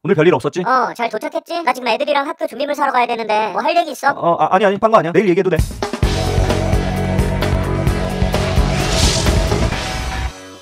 오늘 별일 없었지? 잘 도착했지? 나 지금 애들이랑 학교 준비물 사러 가야 되는데 뭐 할 얘기 있어? 아니 방금 아니야. 내일 얘기해도 돼.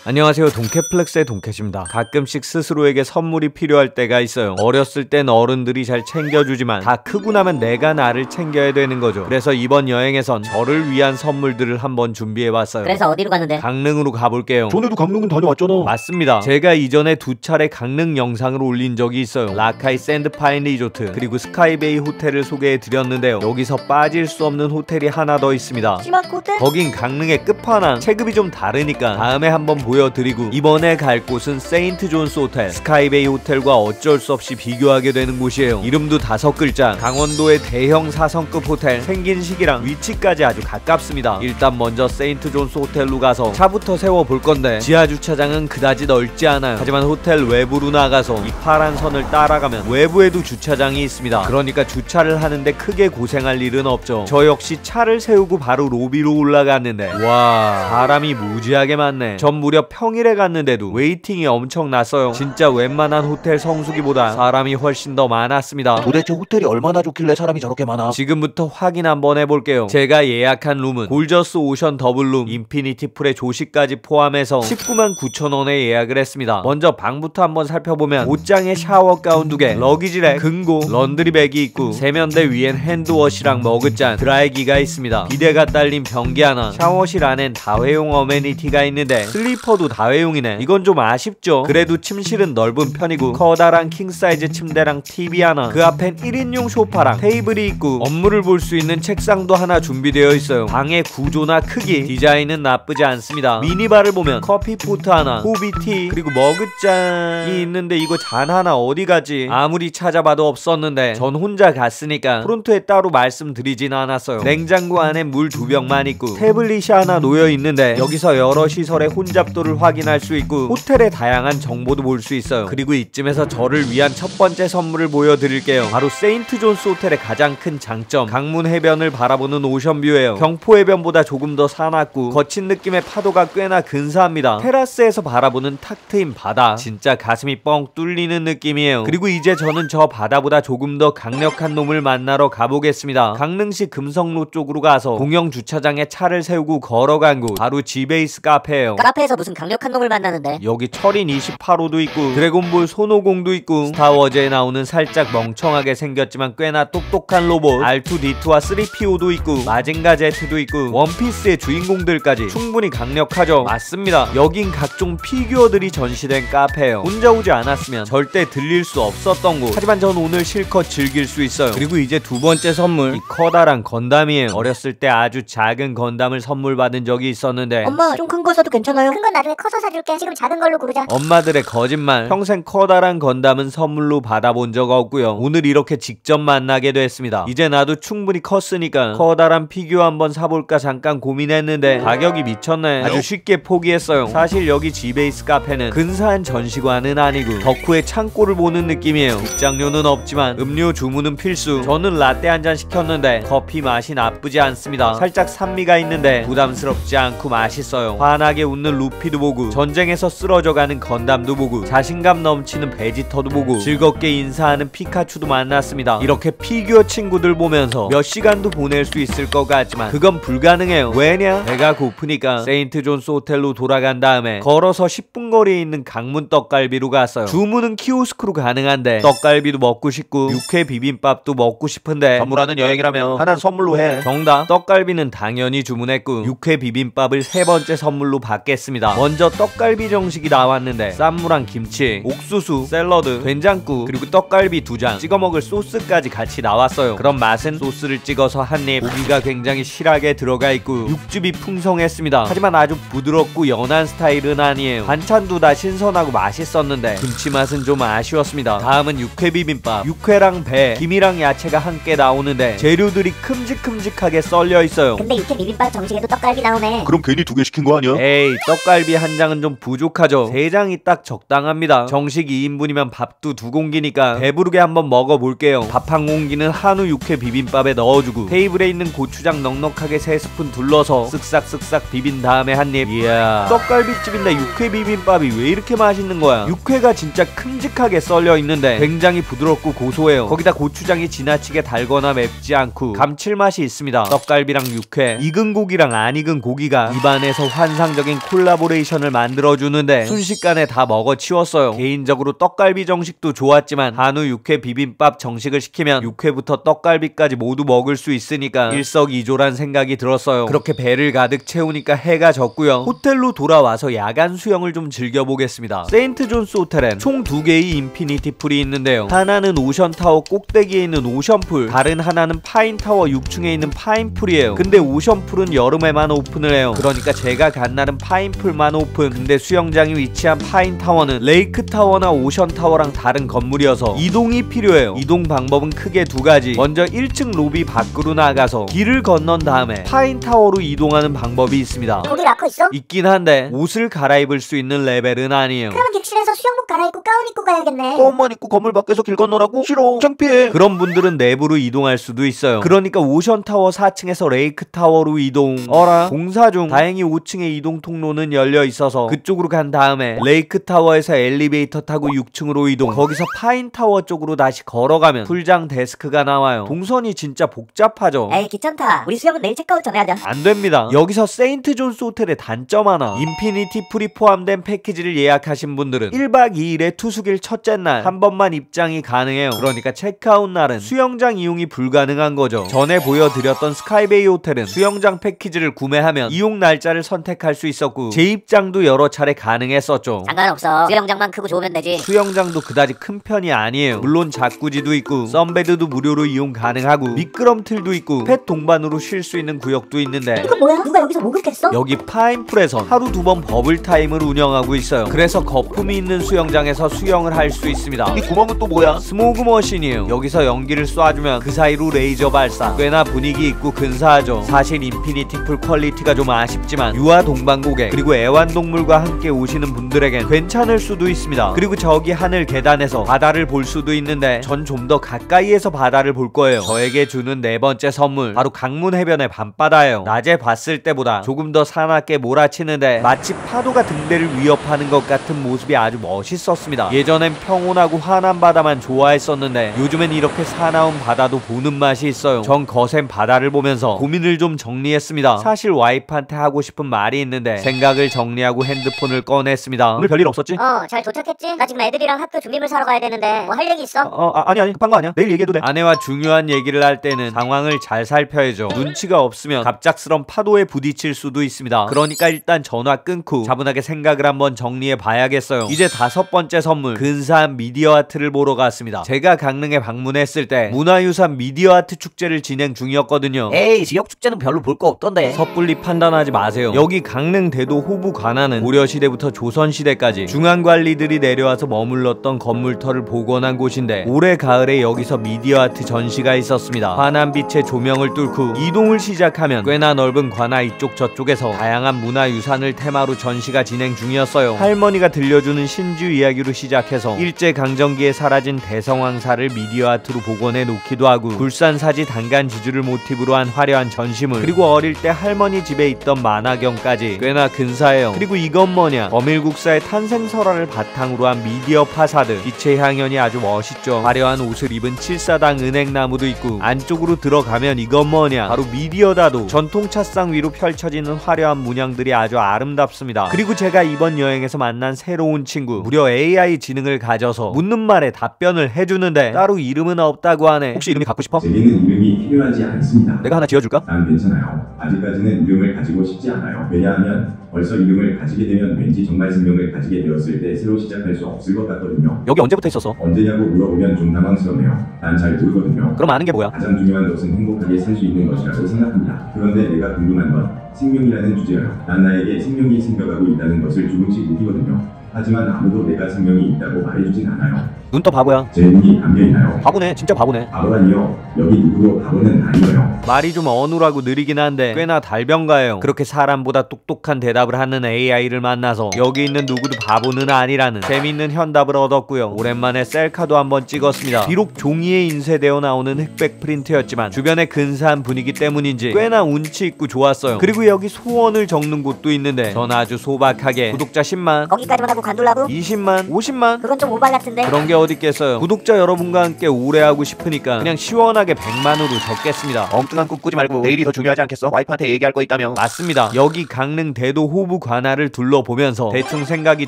안녕하세요, 동캐플렉스의 동캐입니다. 가끔씩 스스로에게 선물이 필요할 때가 있어요. 어렸을 땐 어른들이 잘 챙겨주지만 다 크고 나면 내가 나를 챙겨야 되는 거죠. 그래서 이번 여행에선 저를 위한 선물들을 한번 준비해봤어요. 그래서 어디로 가는데? 강릉으로 가볼게요. 전에도 강릉은 다녀왔잖아. 맞습니다. 제가 이전에 2차례 강릉 영상을 올린 적이 있어요. 라카이 샌드파인 리조트 그리고 스카이베이 호텔을 소개해드렸는데요. 여기서 빠질 수 없는 호텔이 하나 더 있습니다. 시마크 호텔? 거긴 강릉의 끝판왕. 체급이 좀 다르니까 다음에 한번 보여드리고, 이번에 갈 곳은 세인트 존스 호텔. 스카이베이 호텔과 어쩔 수 없이 비교하게 되는 곳이에요. 이름도 5글자. 강원도의 대형 4성급 호텔. 생긴 시기랑 위치까지 아주 가깝습니다. 일단 먼저 세인트 존스 호텔로 가서 차부터 세워볼 건데, 지하 주차장은 그다지 넓지 않아요. 하지만 호텔 외부로 나가서 이 파란 선을 따라가면 외부에도 주차장이 있습니다. 그러니까 주차를 하는데 크게 고생할 일은 없죠. 저 역시 차를 세우고 바로 로비로 올라갔는데, 와, 사람이 무지하게 많네. 전 무려 평일에 갔는데도 웨이팅이 엄청났어요. 진짜 웬만한 호텔 성수기보다 사람이 훨씬 더 많았습니다. 도대체 호텔이 얼마나 좋길래 사람이 저렇게 많아? 지금부터 확인 한번 해볼게요. 제가 예약한 룸은 골저스 오션 더블룸 인피니티 풀의 조식까지 포함해서 199,000원에 예약을 했습니다. 먼저 방부터 한번 살펴보면 옷장에 샤워 가운 2개, 러기지랙, 금고, 런드리백이 있고 세면대 위엔 핸드워시랑 머그잔, 드라이기가 있습니다. 비데가 딸린 변기 하나, 샤워실 안엔 다회용 어메니티가 있는데 슬리퍼도 다회용이네. 이건 좀 아쉽죠. 그래도 침실은 넓은 편이고 커다란 킹사이즈 침대랑 TV 하나, 그 앞엔 1인용 소파랑 테이블이 있고 업무를 볼 수 있는 책상도 하나 준비되어 있어요. 방의 구조나 크기, 디자인은 나쁘지 않습니다. 미니바를 보면 커피포트 하나, 호비티, 그리고 머그잔이 있는데 이거 잔 하나 어디 가지? 아무리 찾아봐도 없었는데 전 혼자 갔으니까 프론트에 따로 말씀드리진 않았어요. 냉장고 안에 물 2병만 있고 태블릿이 하나 놓여 있는데 여기서 여러 시설의 혼잡도를 확인할 수 있고 호텔의 다양한 정보도 볼 수 있어요. 그리고 이쯤에서 저를 위한 첫 번째 선물을 보여드릴게요. 바로 세인트 존스 호텔의 가장 큰 장점, 강문 해변을 바라보는 오션뷰예요. 경포 해변보다 조금 더 사납고 거친 느낌의 파도가 꽤나 근사합니다. 테라스에서 바라보는 탁 트인 바다, 진짜 가슴이 뻥 뚫리는 느낌이에요. 그리고 이제 저는 저 바다보다 조금 더 강력한 놈을 만나러 가보겠습니다. 강릉시 금성로 쪽으로 가서 공영 주차장에 차를 세우고 걸어간 곳, 바로 지베이스 카페예요. 카페에서 무슨 강력한 놈을 만나는데? 여기 철인 28호도 있고 드래곤볼 손오공도 있고 스타워즈에 나오는 살짝 멍청하게 생겼지만 꽤나 똑똑한 로봇 R2D2와 3PO도 있고 마징가 제트도 있고 원피스의 주인공들까지 충분히 강력하죠. 맞습니다. 여긴 각종 피규어들이 전시된 카페예요. 혼자 오지 않았으면 절대 들릴 수 없었던 곳. 하지만 전 오늘 실컷 즐길 수 있어요. 그리고 이제 두 번째 선물, 이 커다란 건담이에요. 어렸을 때 아주 작은 건담을 선물 받은 적이 있었는데, 엄마 좀 큰 거 사도 괜찮아요? 큰 건 나중에 커서 사줄게. 지금 작은 걸로 고르자. 엄마들의 거짓말. 평생 커다란 건담은 선물로 받아본 적 없고요. 오늘 이렇게 직접 만나게 됐습니다. 이제 나도 충분히 컸으니까 커다란 피규어 한번 사볼까 잠깐 고민했는데 가격이 미쳤네. 아주 쉽게 포기했어요. 사실 여기 지베이스 카페는 근사한 전시관은 아니고 덕후의 창고를 보는 느낌이에요. 입장료는 없지만 음료 주문은 필수. 저는 라떼 한 잔 시켰는데 커피 맛이 나쁘지 않습니다. 살짝 산미가 있는데 부담스럽지 않고 맛있어요. 환하게 웃는 루피도 보고 전쟁에서 쓰러져가는 건담도 보고 자신감 넘치는 베지터도 보고 즐겁게 인사하는 피카츄도 만났습니다. 이렇게 피규어 친구들 보면서 몇 시간도 보낼 수 있을 것 같지만 그건 불가능해요. 왜냐? 배가 고프니까 세인트 존스 호텔로 돌아간 다음에 걸어서 10분 거리에 있는 강문 떡갈비로 갔어요. 주문은 키오스크로 가능한데 떡갈비도 먹고 싶고 육회 비빔밥도 먹고 싶은데 선물하는 여행이라면 하나는 선물로 해. 정답. 떡갈비는 당연히 주문했고 육회 비빔밥을 3번째 선물로 받겠습니다. 먼저 떡갈비 정식이 나왔는데 쌈무랑 김치, 옥수수, 샐러드, 된장국, 그리고 떡갈비 2장, 찍어 먹을 소스까지 같이 나왔어요. 그럼 맛은 소스를 찍어서 한입. 고기가 굉장히 실하게 들어가 있고 육즙이 풍성했습니다. 하지만 아주 부드럽고 연한 스타일은 아니에요. 반찬도 다 신선하고 맛있었는데 김치 맛은 좀 아쉬웠습니다. 다음은 육회 비빔밥. 육회랑 배, 김이랑 야채가 함께 나오는데 재료들이 큼직큼직하게 썰려 있어요. 근데 육회 비빔밥 정식에도 떡갈비 나오네. 그럼 괜히 2개 시킨 거 아니야? 에이, 떡갈비 떡갈비 한 장은 좀 부족하죠. 3장이 딱 적당합니다. 정식 2인분이면 밥도 2공기니까 배부르게 한번 먹어볼게요. 밥 한 공기는 한우 육회 비빔밥에 넣어주고 테이블에 있는 고추장 넉넉하게 3스푼 둘러서 쓱싹쓱싹 비빈 다음에 한입. 이야, 떡갈비집인데 육회 비빔밥이 왜 이렇게 맛있는 거야. 육회가 진짜 큼직하게 썰려 있는데 굉장히 부드럽고 고소해요. 거기다 고추장이 지나치게 달거나 맵지 않고 감칠맛이 있습니다. 떡갈비랑 육회, 익은 고기랑 안 익은 고기가 입안에서 환상적인 콜라보레이션을 만들어주는데 순식간에 다 먹어치웠어요. 개인적으로 떡갈비 정식도 좋았지만 한우 육회 비빔밥 정식을 시키면 육회부터 떡갈비까지 모두 먹을 수 있으니까 일석이조란 생각이 들었어요. 그렇게 배를 가득 채우니까 해가 졌고요. 호텔로 돌아와서 야간 수영을 좀 즐겨보겠습니다. 세인트 존스 호텔엔 총 2개의 인피니티 풀이 있는데요. 하나는 오션타워 꼭대기에 있는 오션풀, 다른 하나는 파인타워 6층에 있는 파인풀이에요. 근데 오션풀은 여름에만 오픈을 해요. 그러니까 제가 간 날은 파인풀만 오픈. 근데 수영장이 위치한 파인타워는 레이크타워나 오션타워랑 다른 건물이어서 이동이 필요해요. 이동 방법은 크게 2가지. 먼저 1층 로비 밖으로 나가서 길을 건넌 다음에 파인타워로 이동하는 방법이 있습니다. 거기 락커 있어? 있긴 한데 옷을 갈아입을 수 있는 레벨은 아니에요. 그러면 객실에서 수영복 갈아입고 가운 입고 가야겠네. 가운만 입고 건물 밖에서 길 건너라고? 싫어, 창피해. 그런 분들은 내부로 이동할 수도 있어요. 그러니까 오션타워 4층에서 레이크타워로 이동. 어라, 공사 중. 다행히 5층의 이동 통로는 열려 있어서 그쪽으로 간 다음에 레이크타워에서 엘리베이터 타고 6층으로 이동. 거기서 파인타워 쪽으로 다시 걸어가면 풀장 데스크가 나와요. 동선이 진짜 복잡하죠. 에이 귀찮다. 우리 수영은 내일 체크아웃 전에 하자. 안 됩니다. 여기서 세인트 존스 호텔의 단점 하나. 인피니티 풀이 포함된 패키지를 예약하신 분들은 1박 2일의 투숙일 첫째 날 한 번만 입장이 가능해요. 그러니까 체크아웃 날은 수영장 이용이 불가능한 거죠. 전에 보여드렸던 스카이베이 호텔은 수영장 패키지를 구매하면 이용 날짜를 선택할 수 있었고 재입장도 여러 차례 가능했었죠. 상관없어. 수영장만 크고 좋으면 되지. 수영장도 그다지 큰 편이 아니에요. 물론 자쿠지도 있고 썬베드도 무료로 이용 가능하고 미끄럼틀도 있고 펫 동반으로 쉴 수 있는 구역도 있는데 이건 뭐야? 누가 여기서 목욕했어? 여기 파인풀에서 하루 2번 버블타임을 운영하고 있어요. 그래서 거품이 있는 수영장에서 수영을 할 수 있습니다. 이 구멍은 또 뭐야? 스모그 머신이에요. 여기서 연기를 쏴주면 그 사이로 레이저 발사. 꽤나 분위기 있고 근사하죠. 사실 인피니티 풀 퀄리티가 좀 아쉽지만 유아 동반 고객 그리고 애완동물과 함께 오시는 분들에겐 괜찮을 수도 있습니다. 그리고 저기 하늘 계단에서 바다를 볼 수도 있는데 전 좀 더 가까이에서 바다를 볼 거예요. 저에게 주는 4번째 선물, 바로 강문 해변의 밤바다예요. 낮에 봤을 때보다 조금 더 사납게 몰아치는데 마치 파도가 등대를 위협하는 것 같은 모습이 아주 멋있었습니다. 예전엔 평온하고 환한 바다만 좋아했었는데 요즘엔 이렇게 사나운 바다도 보는 맛이 있어요. 전 거센 바다를 보면서 고민을 좀 정리했습니다. 사실 와이프한테 하고 싶은 말이 있는데 생각을 정리하고 핸드폰을 꺼냈습니다. 오늘 별일 없었지? 잘 도착했지? 나 지금 애들이랑 학교 준비물 사러 가야 되는데 뭐 할 얘기 있어? 아니 급한 거 아니야. 내일 얘기해도 돼. 아내와 중요한 얘기를 할 때는 상황을 잘 살펴야죠. 눈치가 없으면 갑작스런 파도에 부딪힐 수도 있습니다. 그러니까 일단 전화 끊고 차분하게 생각을 한번 정리해 봐야겠어요. 이제 5번째 선물, 근사한 미디어 아트를 보러 갔습니다. 제가 강릉에 방문했을 때 문화유산 미디어 아트 축제를 진행 중이었거든요. 에이, 지역 축제는 별로 볼 거 없던데. 섣불리 판단하지 마세요. 여기 강릉 대도 호부 관아는 고려시대부터 조선시대까지 중앙관리들이 내려와서 머물렀던 건물터를 복원한 곳인데 올해 가을에 여기서 미디어 아트 전시가 있었습니다. 환한 빛의 조명을 뚫고 이동을 시작하면 꽤나 넓은 관아 이쪽 저쪽에서 다양한 문화유산을 테마로 전시가 진행 중이었어요. 할머니가 들려주는 신주 이야기로 시작해서 일제강점기에 사라진 대성황사를 미디어 아트로 복원해 놓기도 하고 굴산사지 단간지주를 모티브로 한 화려한 전시물, 그리고 어릴 때 할머니 집에 있던 만화경까지 꽤나 근사해요. 그리고 이건 뭐냐, 어밀국사의 탄생설화를 바탕으로 한 미디어 파사드, 빛의 향연이 아주 멋있죠. 화려한 옷을 입은 칠사당 은행나무도 있고 안쪽으로 들어가면 이건 뭐냐, 바로 미디어다도 전통 찻상 위로 펼쳐지는 화려한 문양들이 아주 아름답습니다. 그리고 제가 이번 여행에서 만난 새로운 친구, 무려 AI 지능을 가져서 묻는 말에 답변을 해주는데 따로 이름은 없다고 하네. 혹시 이름이 갖고 싶어? 제게는 이름이 필요하지 않습니다. 내가 하나 지어줄까? 난 괜찮아요. 아직까지는 이름을 가지고 싶지 않아요. 왜냐하면 벌써 이름을 가지게 되면 왠지 정말 생명을 가지게 되었을 때 새로 시작할 수 없을 것 같거든요. 여기 언제부터 있었어? 언제냐고 물어보면 좀 당황스럽네요. 난 잘 모르거든요. 그럼 아는 게 뭐야? 가장 중요한 것은 행복하게 살 수 있는 것이라고 생각합니다. 그런데 내가 궁금한 건 생명이라는 주제예요. 난 나에게 생명이 생겨가고 있다는 것을 조금씩 느끼거든요. 하지만 아무도 내가 생명이 있다고 말해주진 않아요. 눈 떠 바보야. 제 눈이 감겨있나요? 바보네. 진짜 바보네. 바보라니요. 여기 누구도 바보는 아니에요. 말이 좀 어눌하고 느리긴 한데 꽤나 달변가예요. 그렇게 사람보다 똑똑한 대답을 하는 AI를 만나서 여기 있는 누구도 바보는 아니라는 재밌는 현답을 얻었고요. 오랜만에 셀카도 한번 찍었습니다. 비록 종이에 인쇄되어 나오는 흑백 프린트였지만 주변의 근사한 분위기 때문인지 꽤나 운치 있고 좋았어요. 그리고 여기 소원을 적는 곳도 있는데 전 아주 소박하게 구독자 10만, 거기까지만 하고 관둘라고? 20만, 50만 그건 좀 오발 같은데. 그런 게 어디 있겠어요. 구독자 여러분과 함께 오래 하고 싶으니까 그냥 시원하게 100만으로 적겠습니다. 엉뚱한 꿈 꾸지 말고 내일이 더 중요하지 않겠어? 와이프한테 얘기할 거 있다며. 맞습니다. 여기 강릉 대도 호부 관할을 둘러보면서 대충 생각이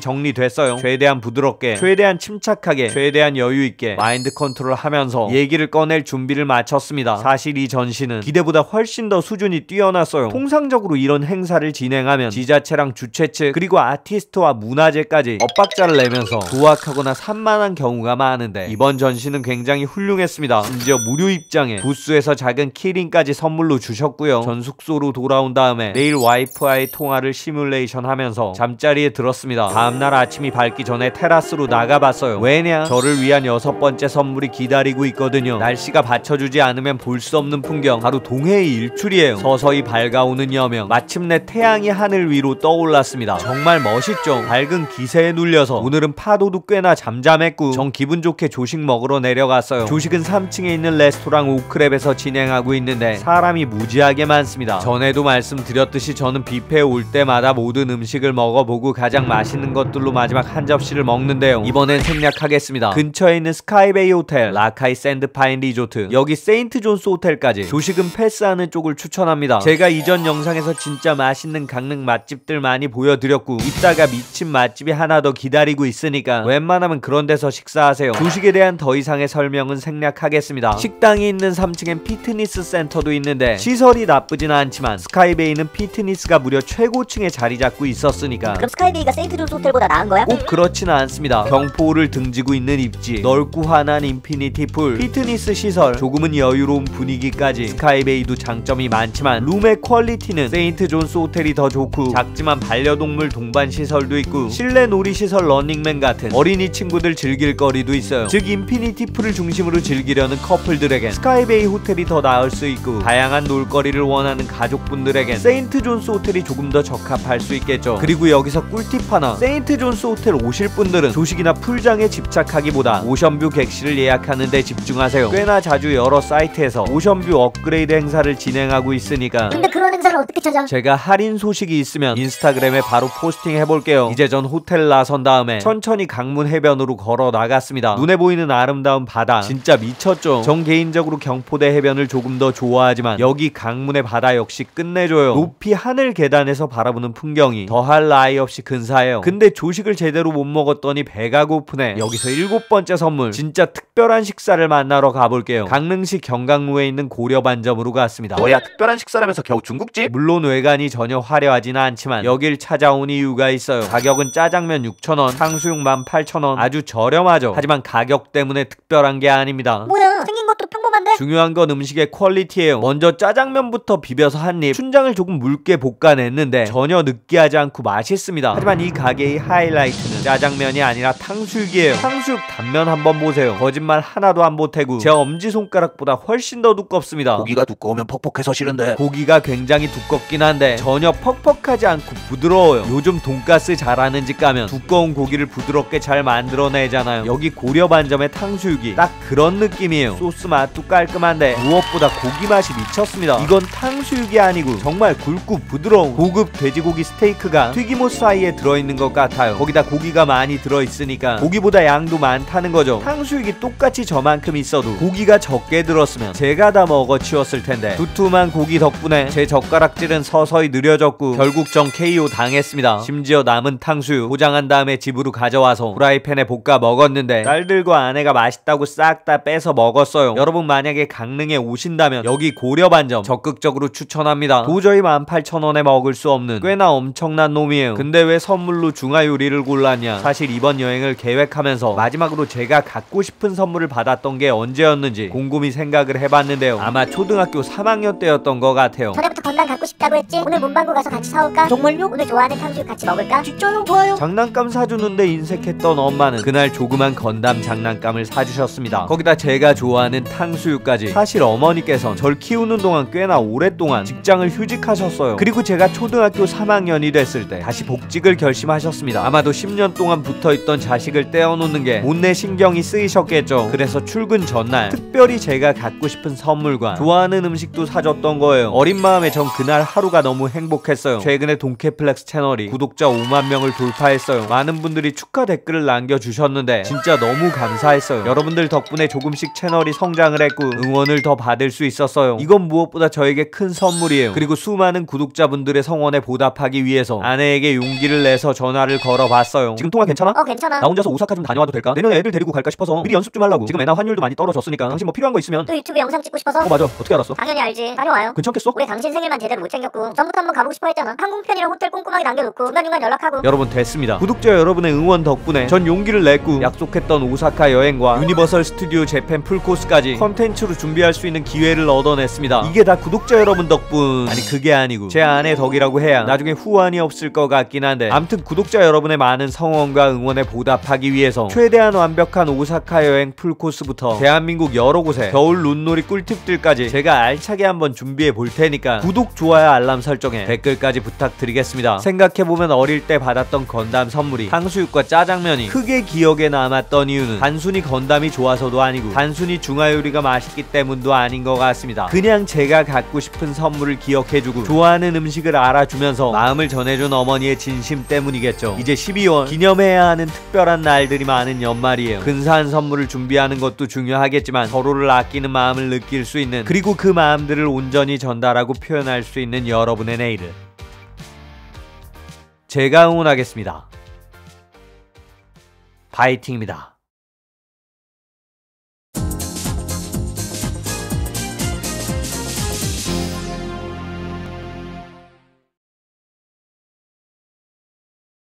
정리됐어요. 최대한 부드럽게, 최대한 침착하게, 최대한 여유있게 마인드 컨트롤 하면서 얘기를 꺼낼 준비를 마쳤습니다. 사실 이 전시는 기대보다 훨씬 더 수준이 뛰어났어요. 통상적으로 이런 행사를 진행하면 지자체랑 주최 측 그리고 아티스트와 문화재까지 엇박자를 내면서 도학하거나 산만한 경우가 많은데 이번 전시는 굉장히 훌륭했습니다. 심지어 무료 입장에 부스에서 작은 키링까지 선물로 주셨고요. 전 숙소로 돌아온 다음에 내일 와이프와의 통화를 시뮬레이션 하면서 잠자리에 들었습니다. 다음날 아침이 밝기 전에 테라스로 나가봤어요. 왜냐? 저를 위한 6번째 선물이 기다리고 있거든요. 날씨가 받쳐주지 않으면 볼 수 없는 풍경, 바로 동해의 일출이에요. 서서히 밝아오는 여명, 마침내 태양이 하늘 위로 떠올랐습니다. 정말 멋있죠? 밝은 기세에 눌려서 오늘은 파도도 꽤나 잠잠했고 전 기분 좋게 조식 먹으러 내려갔어요. 조식은 3층에 있는 레스토랑 오크랩에서 진행하고 있는데 사람이 무지하게 많습니다. 전에도 말씀드렸듯이 저는 뷔페에 올 때마다 모든 음식을 먹어보고 가장 맛있는 것들로 마지막 한 접시를 먹는데요. 이번엔 생략하겠습니다. 근처에 있는 스카이베이 호텔, 라카이 샌드파인 리조트, 여기 세인트 존스 호텔까지 조식은 패스하는 쪽을 추천합니다. 제가 이전 영상에서 진짜 맛있는 강릉 맛집들 많이 보여드렸고 이따가 미친 맛집이 하나 더 기다리고 있으니까 웬만하면 그런 데서 식사하세요. 조식에 대한 더 이상의 설명은 생략하겠습니다. 식당이 있는 3층엔 피트니스 센터도 있는데 시설이 나쁘진 않지만 스카이베이는 피트니스가 무려 최고층에 자리 잡고 있었으니까 그럼 스카이베이가 세인트 존스 호텔보다 나은 거야? 꼭 그렇지는 않습니다. 경포를 등지고 있는 입지, 넓고 환한 인피니티 풀, 피트니스 시설, 조금은 여유로운 분위기까지 스카이베이도 장점이 많지만 룸의 퀄리티는 세인트 존스 호텔이 더 좋고 작지만 반려동물 동반 시설도 있고 실내 놀이시설 러닝맨 같은 어린이 친구들 즐길 거리도 있어요. 즉 인피니티 풀을 중심으로 즐기려는 커플들에겐 스카이베이 호텔이 더 나을 수 있고 다양한 놀거리를 원하는 가족분들에겐 세인트 존스 호텔이 조금 더 적합할 수 있겠죠. 그리고 여기서 꿀팁 하나, 세인트 존스 호텔 오실 분들은 조식이나 풀장에 집착하기보다 오션뷰 객실을 예약하는 데 집중하세요. 꽤나 자주 여러 사이트에서 오션뷰 업그레이드 행사를 진행하고 있으니까. 근데 그런 행사를 어떻게 찾아? 제가 할인 소식이 있으면 인스타그램에 바로 포스팅 해볼게요. 이제 전 호텔 나선 다음에 천천히 강문 해변으로 걸어 나갔습니다. 눈에 보이는 아름다운 바다 진짜 미쳤죠. 전 개인적으로 경포대 해변을 조금 더 좋아하지만 여기 강문의 바다 역시 끝내줘요. 높이 하늘 계단에서 바라보는 풍경이 더할 나위 없이 근사해요. 근데 조식을 제대로 못 먹었더니 배가 고프네. 여기서 7번째 선물, 진짜 특별한 식사를 만나러 가볼게요. 강릉시 경강로에 있는 고려반점으로 갔습니다. 뭐야, 특별한 식사라면서 겨우 중국집? 물론 외관이 전혀 화려하지는 않지만 여길 찾아온 이유가 있어요. 가격은 짜장면 6,000원, 탕수육 18,000원, 아주 저렴하죠. 하지만 가격 때문에 특별한 게 아닙니다. 뭐야, 생긴 것도 평범한데? 중요한 건 음식의 퀄리티예요. 먼저 짜장면부터 비벼서 한 입, 춘장을 조금 묽게 볶아냈는데 전혀 느끼하지 않고 맛있습니다. 하지만 이 가게의 하이라이트는 짜장면이 아니라 탕수육이에요. 탕수육 단면 한번 보세요. 거짓말 하나도 안 보태고 제 엄지손가락보다 훨씬 더 두껍습니다. 고기가 두꺼우면 퍽퍽해서 싫은데. 고기가 굉장히 두껍긴 한데 전혀 퍽퍽하지 않고 부드러워요. 요즘 돈가스 잘하는 집 가면 두꺼운 고기를 부드럽게 잘 만들어내잖아요. 여기 고려반점의 탕수육이 딱 그런 느낌이에요. 소스 맛도 깔끔한데 무엇보다 고기 맛이 미쳤습니다. 이건 탕수육이 아니고 정말 굵고 부드러운 고급 돼지고기 스테이크가 튀김옷 사이에 들어있는 것 같아요. 거기다 고기가 많이 들어있으니까 고기보다 양도 많다는 거죠. 탕수육이 똑같이 저만큼 있어도 고기가 적게 들었으면 제가 다 먹어치웠을 텐데 두툼한 고기 덕분에 제 젓가락질은 서서히 느려졌고 결국 전 KO 당했습니다. 심지어 남은 탕수육 포장한 다음에 집으로 가져와서 프라이팬에 볶아 먹었는데 딸들과 아내가 맛있다고 싹 다 뺏어 먹었어요. 여러분 만약에 강릉에 오신다면 여기 고려반점 적극적으로 추천합니다. 도저히 18,000원에 먹을 수 없는 꽤나 엄청난 놈이에요. 근데 왜 선물로 중화요리를 골랐냐? 사실 이번 여행을 계획하면서 마지막으로 제가 갖고 싶은 선물을 받았던 게 언제였는지 곰곰이 생각을 해봤는데요. 아마 초등학교 3학년 때였던 것 같아요. 전에부터 건담 갖고 싶다고 했지? 오늘 문방구 가서 같이 사올까? 정말요? 오늘 좋아하는 탕수육 같이 먹을까? 진짜요? 좋아요. 장난감 사주는데 인색했던 엄마는 그날 조그만 건담 장난감을 사주셨습니다. 거기다 제가 좋아하는 탕수육까지. 사실 어머니께선 절 키우는 동안 꽤나 오랫동안 직장을 휴직하셨어요. 그리고 제가 초등학교 3학년이 됐을 때 다시 복직을 결심하셨습니다. 아마도 10년 동안 붙어있던 자식을 떼어놓는 게 못내 신경이 쓰이셨겠죠. 그래서 출근 전날 특별히 제가 갖고 싶은 선물과 좋아하는 음식도 사줬던 거예요. 어린 마음에 전 그날 하루가 너무 행복했어요. 최근에 동캐플렉스 채널이 구독자 5만 명을 돌파했어요. 많은 분들이 축하 댓글을 남겨주셨는데 진짜 너무 감사했어요. 여러분들 덕분에 조금씩 채널이 성장을 했고 응원을 더 받을 수 있었어요. 이건 무엇보다 저에게 큰 선물이에요. 그리고 수많은 구독자분들의 성원에 보답하기 위해서 아내에게 용기를 내서 전화를 걸어봤어요. 지금 통화 괜찮아? 괜찮아. 나 혼자서 오사카 좀 다녀와도 될까? 내년에 애들 데리고 갈까 싶어서 미리 연습 좀 하려고. 지금 애나 환율도 많이 떨어졌으니까 당신 뭐 필요한 거 있으면. 또 유튜브 영상 찍고 싶어서? 맞아. 어떻게 알았어? 당연히 알지. 다녀와요. 괜찮겠어? 올해 당신 생일만 제대로 못 챙겼고 전부터 한번 가보고 싶어 했잖아. 항공편이랑 호텔 꼼꼼하게 남겨놓고 중간중간 연락하고. 여러분 됐습니다. 구독자 여러분의 응원 덕분에 전 용기를 냈고 약속했던 오사카 여행과 유니버설 스튜디오 재팬 풀코스까지 컨텐츠로 준비할 수 있는 기회를 얻어냈습니다. 이게 다 구독자 여러분 덕분. 아니 그게 아니고 제 아내 덕이라고 해야 나중에 후환이 없을 것 같긴 한데 암튼 구독자 여러분의 많은 성원과 응원에 보답하기 위해서 최대한 완벽한 오사카 여행 풀코스부터 대한민국 여러 곳에 겨울 룬놀이 꿀팁들까지 제가 알차게 한번 준비해 볼 테니까 구독, 좋아요, 알람 설정에 댓글까지 부탁드리겠습니다. 생각해보면 어릴 때 받았던 건담 선물이 탕수육과 짜장면이 크게 기억에 남았던 이유는 단순히 건담이 좋아서도 아니고 단순히 중화요리가 맛있기 때문도 아닌 것 같습니다. 그냥 제가 갖고 싶은 선물을 기억해주고 좋아하는 음식을 알아주면서 마음을 전해준 어머니의 진심 때문이겠죠. 이제 12월 기념해야 하는 특별한 날들이 많은 연말이에요. 근사한 선물을 준비하는 것도 중요하겠지만 서로를 아끼는 마음을 느낄 수 있는, 그리고 그 마음들을 온전히 전달하고 표현할 수 있는 여러분의 내일을 제가 응원하겠습니다. 파이팅입니다.